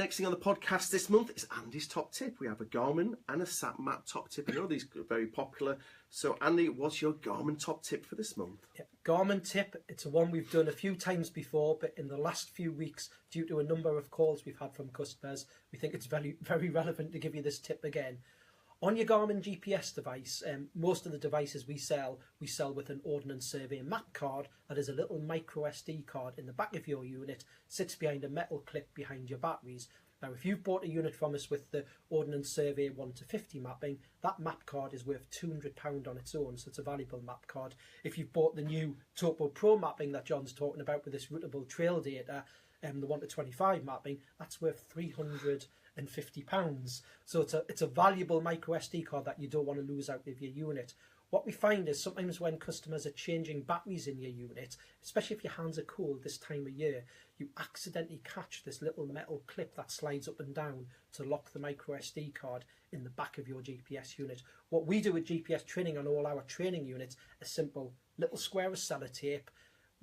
next thing on the podcast this month is Andy's top tip. We have a Garmin and a SatMap top tip. I know these are very popular. So Andy, what's your Garmin top tip for this month? Yeah, Garmin tip, it's a one we've done a few times before, but in the last few weeks, due to a number of calls we've had from customers, we think it's very, very relevant to give you this tip again. On your Garmin GPS device, most of the devices we sell with an Ordnance Survey map card that is a little micro SD card in the back of your unit, sits behind a metal clip behind your batteries. Now, if you've bought a unit from us with the Ordnance Survey 1 to 50 mapping, that map card is worth £200 on its own, so it's a valuable map card. If you've bought the new Topo Pro mapping that John's talking about with this routable trail data, the 1 to 25 mapping, that's worth £350. So it's a valuable micro SD card that you don't want to lose out of your unit. What we find is sometimes when customers are changing batteries in your unit, especially if your hands are cold this time of year, you accidentally catch this little metal clip that slides up and down to lock the micro SD card in the back of your GPS unit. What we do with GPS training on all our training units, a simple little square of sellotape.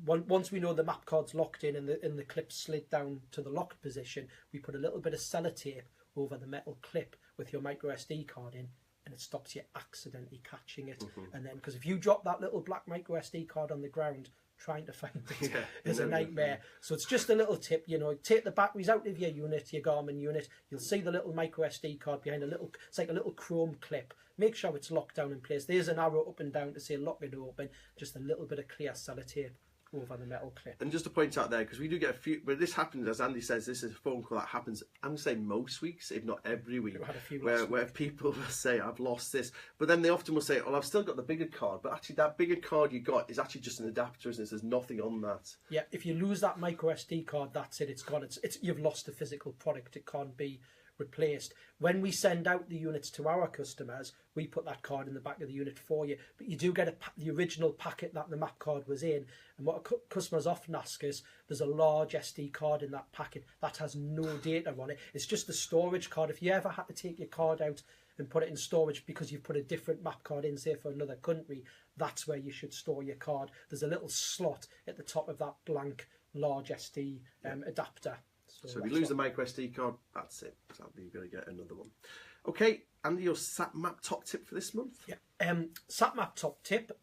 Once we know the map card's locked in and the clip slid down to the locked position, we put a little bit of sellotape over the metal clip with your micro SD card in, and it stops you accidentally catching it. And then, because if you drop that little black micro SD card on the ground, trying to find it is a nightmare. So it's just a little tip, you know, take the batteries out of your unit, your Garmin unit, you'll see the little micro SD card behind it's like a little chrome clip. Make sure it's locked down in place. There's an arrow up and down to say lock it open, just a little bit of clear sellotape over the metal clip. And just to point out there, because we do get a few, but this happens, as Andy says, this is a phone call that happens, I'm going to say most weeks, if not every week, where people will say, I've lost this, but then they often will say, well, I've still got the bigger card, but actually that bigger card you got is actually just an adapter, isn't it? There's nothing on that. Yeah, if you lose that micro SD card, that's it, it's gone. You've lost a physical product, it can't be replaced. When we send out the units to our customers, we put that card in the back of the unit for you, but you do get the original packet that the map card was in. And what customers often ask is, there's a large SD card in that packet that has no data on it. It's just a storage card. If you ever had to take your card out and put it in storage because you've put a different map card in, say for another country, that's where you should store your card. There's a little slot at the top of that blank large SD adapter. So if you lose the micro SD card, that's it. So you're going to get another one. Okay, Andy, your SatMap top tip for this month? Yeah. SatMap top tip.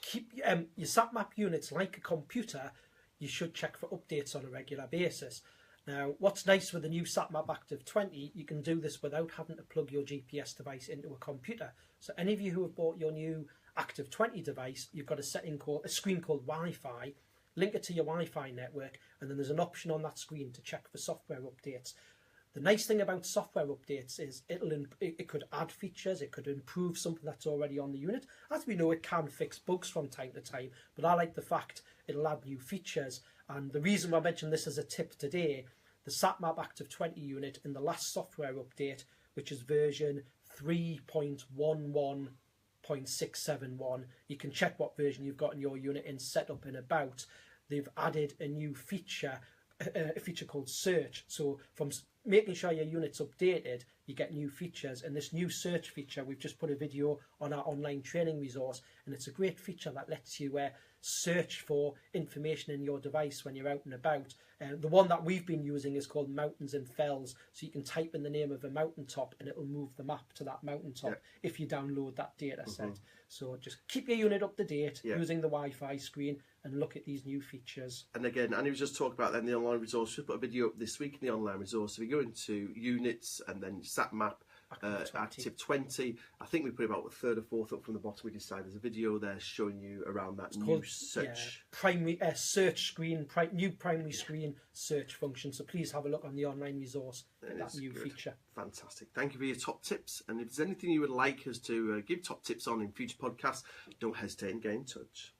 Keep your SatMap units like a computer. You should check for updates on a regular basis. Now, what's nice with the new SatMap Active 20, you can do this without having to plug your GPS device into a computer. So any of you who have bought your new Active 20 device, you've got a screen called Wi-Fi. Link it to your Wi-Fi network, and then there's an option on that screen to check for software updates. The nice thing about software updates is it could add features, it could improve something that's already on the unit. As we know, it can fix bugs from time to time, but I like the fact it'll add new features. And the reason I mentioned this as a tip today, the SatMap Active 20 unit in the last software update, which is version 3.11.671, you can check what version you've got in your unit in Setup and About. They've added a new feature, a feature called Search. So from making sure your unit's updated, you get new features. And this new search feature, we've just put a video on our online training resource, and it's a great feature that lets you search for information in your device when you're out and about. The one that we've been using is called Mountains and Fells. So you can type in the name of a mountaintop and it'll move the map to that mountaintop if you download that data set. So just keep your unit up to date using the Wi-Fi screen and look at these new features. And again, Andy was just talking about then the online resource. We've put a video up this week in the online resource. So if you go into units and then SatMap Active 20, I think we put about a third or fourth up from the bottom. We decided there's a video there showing you around that new search primary search screen, new primary screen search function. So please have a look on the online resource at that new feature. Fantastic. Thank you for your top tips. And if there's anything you would like us to give top tips on in future podcasts, don't hesitate and get in touch.